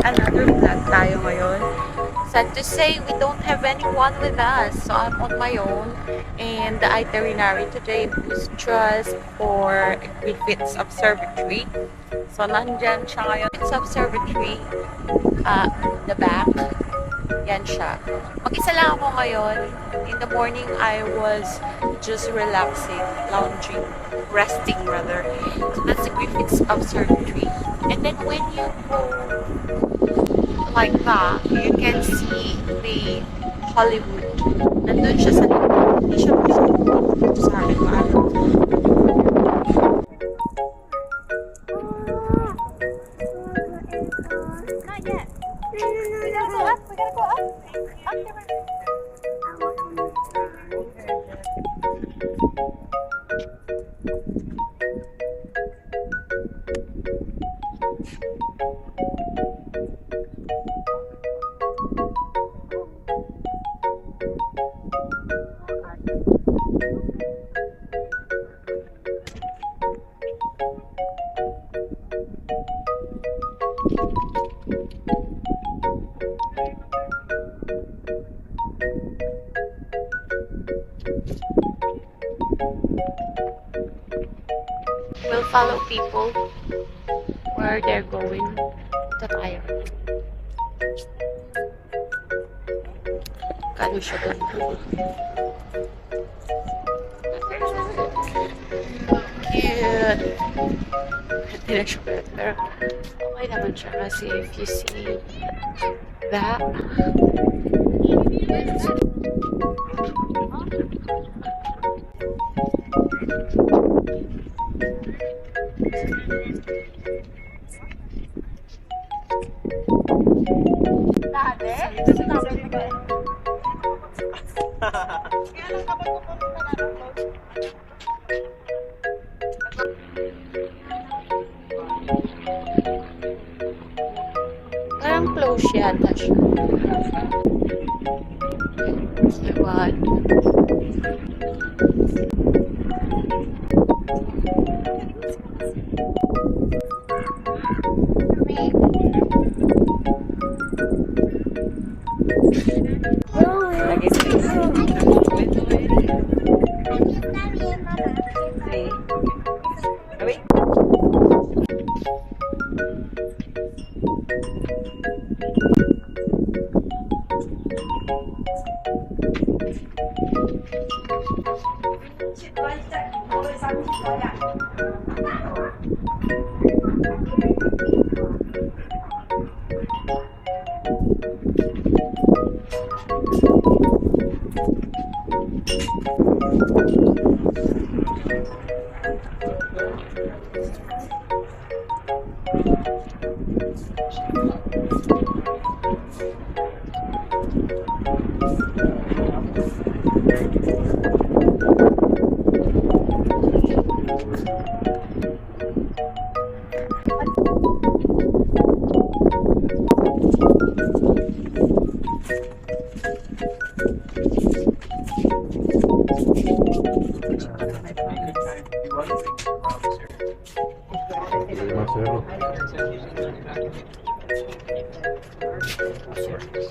another vlog tayo ngayon. Sad to say, we don't have anyone with us. So I'm on my own. And the itinerary today was just for Griffiths Observatory. So nandyan siya ngayon. Griffiths Observatory, the back. Yan siya. Mag-isa lang ako ngayon. In the morning, I was just relaxing, lounging, resting rather. So that's the Griffiths Observatory. And then when you go like that, you can see the Hollywood. Nandun siya sa likod. Hindi siya dito sa akin paano. Not yet. We gotta go up. We gotta go up. Up there. We'll follow people where they're going. Ito tayo. Kano siya doon? Cute! Hindi na siya cute, pero okay naman siya kasi if you see that, parang close yata siya. Ewan.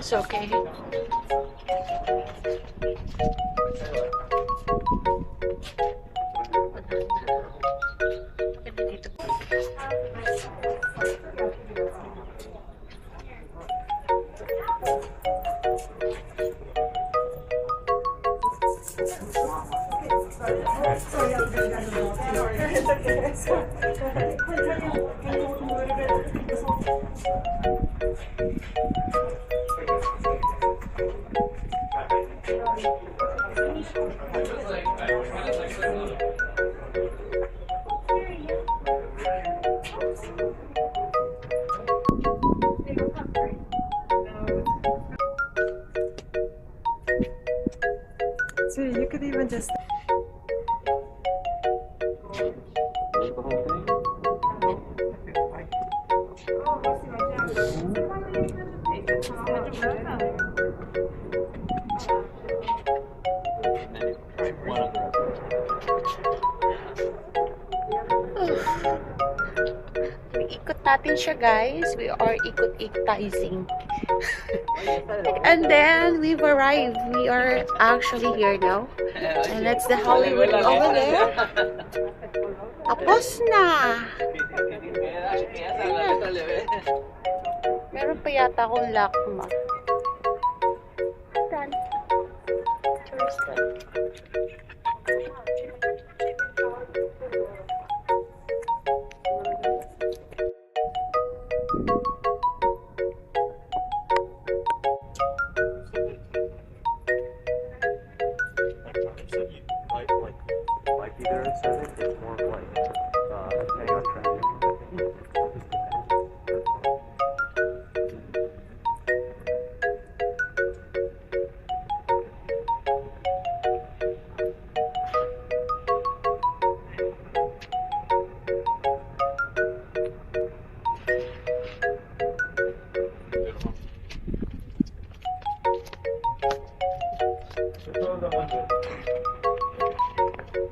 It's okay. So you could even just ikot natin siya, guys. We are ikot-ikotizing. And then, we've arrived. We are actually here now. And that's the Hollywood over there. Tapos na! Meron pa yata akong lakma. Done. Tourist done. Might be there at 7. It's more like depending on traffic.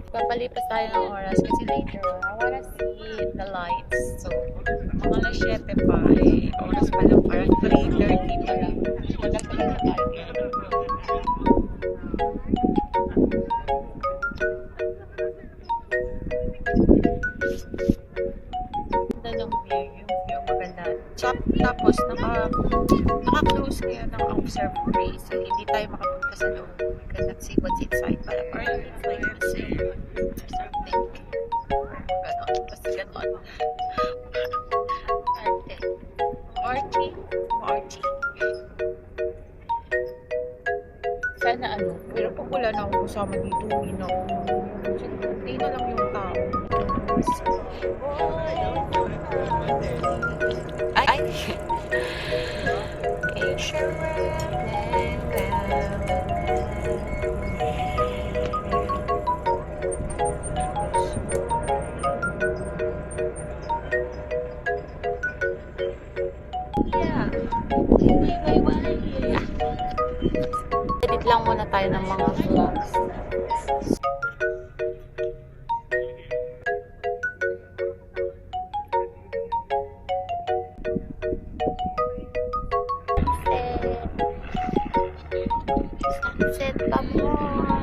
Papalipas tayo ng oras kasi later I wanna see the lights. So, mga alas 7 pa oras pa lang, parang 3:30 pa lang. Wala pa lang tayo. Ganda ng view, yung view maganda. Tapos, naka-close kaya ng observatory. So, hindi tayo makapunta sa loob. We cannot see what's inside. But apparently, it's like the same or something. Ganon. Basta ganon. Arte. Sana pero pag wala na akong kasama dito, hindi na lang yung tao. Ay! Edit lang muna tayo ng mga vlogs. Sunset pa more.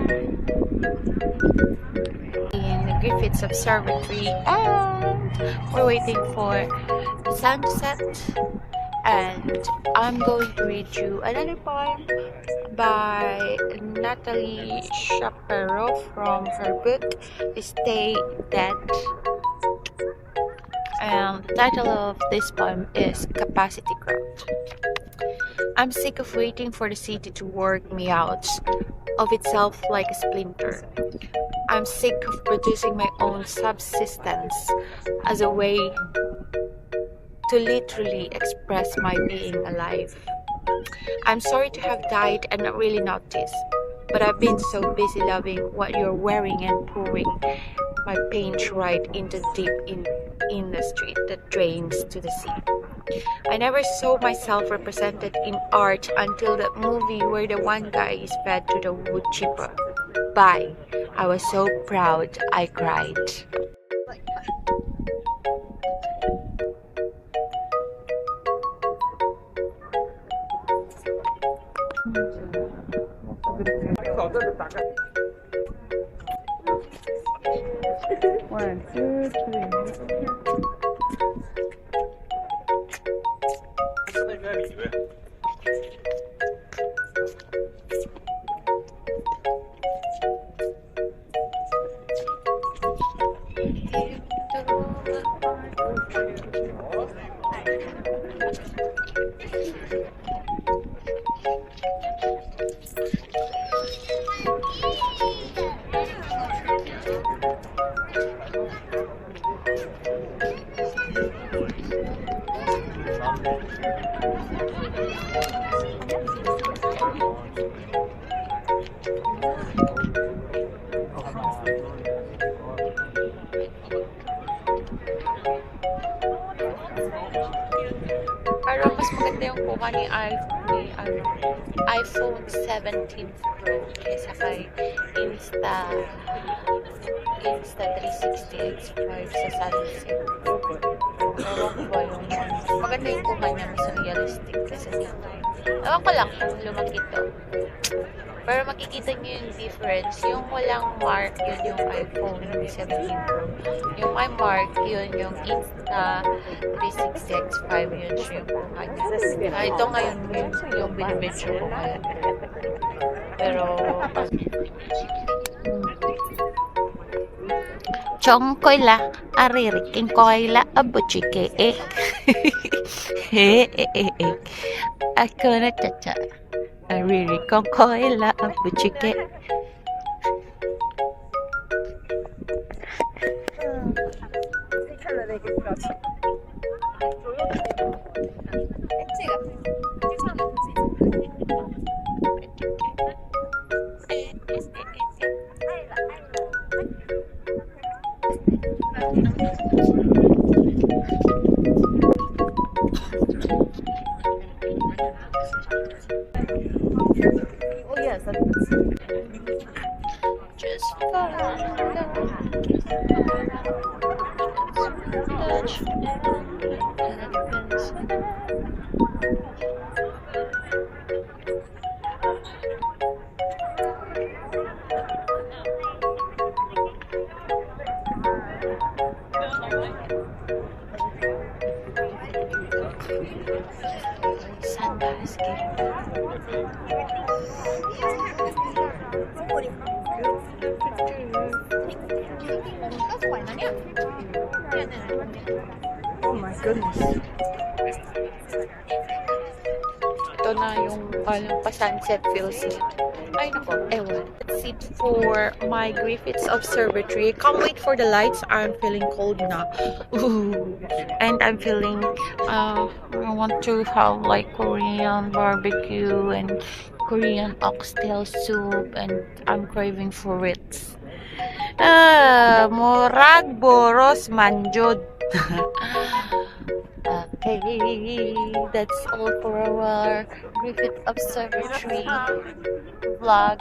In the Griffiths Observatory, and we're waiting for the sunset. And I'm going to read you another poem by Natalie Shapiro from her book Stay Dead. And the title of this poem is Capacity Growth. I'm sick of waiting for the city to work me out of itself like a splinter. I'm sick of producing my own subsistence as a way to literally express my being alive. I'm sorry to have died and not really notice, but I've been so busy loving what you're wearing and pouring my paint right into deep in the street that drains to the sea. I never saw myself represented in art until that movie where the one guy is fed to the wood chipper. Bye. I was so proud I cried. One, two, three. Parang mas maganda yung kuha ni iPhone 17 Pro kaysa kay Insta 360 X5 sa Samsung. Ewan ko maganda yung kuha niya, mas realistic kasi dito. Ewan ko lang kung lumaki to. Pero makikita niyo yung difference. Yung walang mark, yun yung iPhone 17 Pro. Yung may mark, yun yung Insta 360 X5, yun siya yung kuha niya. Ito ngayon yung binibidyo ko ngayon. Pero, chong koy la, aririking koy la, abuchike eh. Ako na chacha. Aririking koy la, abuchike. Oh yes, Just follow touch oh my goodness. Ito na yung pa-sunset feels it. Ay nako, ewan. That's it for my Griffiths Observatory. Can't wait for the lights. I'm feeling cold now. Ooh. And I'm feeling, I want to have like Korean barbecue and Korean oxtail soup, and I'm craving for it. Murag boros manjod. Okay, that's all for our Griffith Observatory vlog.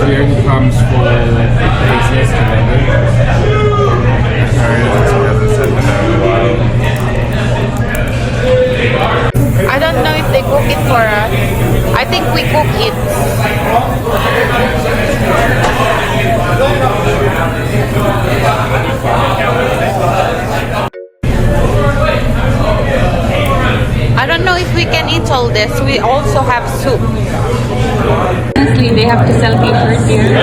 Here comes for business development. I don't know if they cook it for us. I think we cook it. I don't know if we can eat all this. We also have soup. Honestly, they have to sell paper here.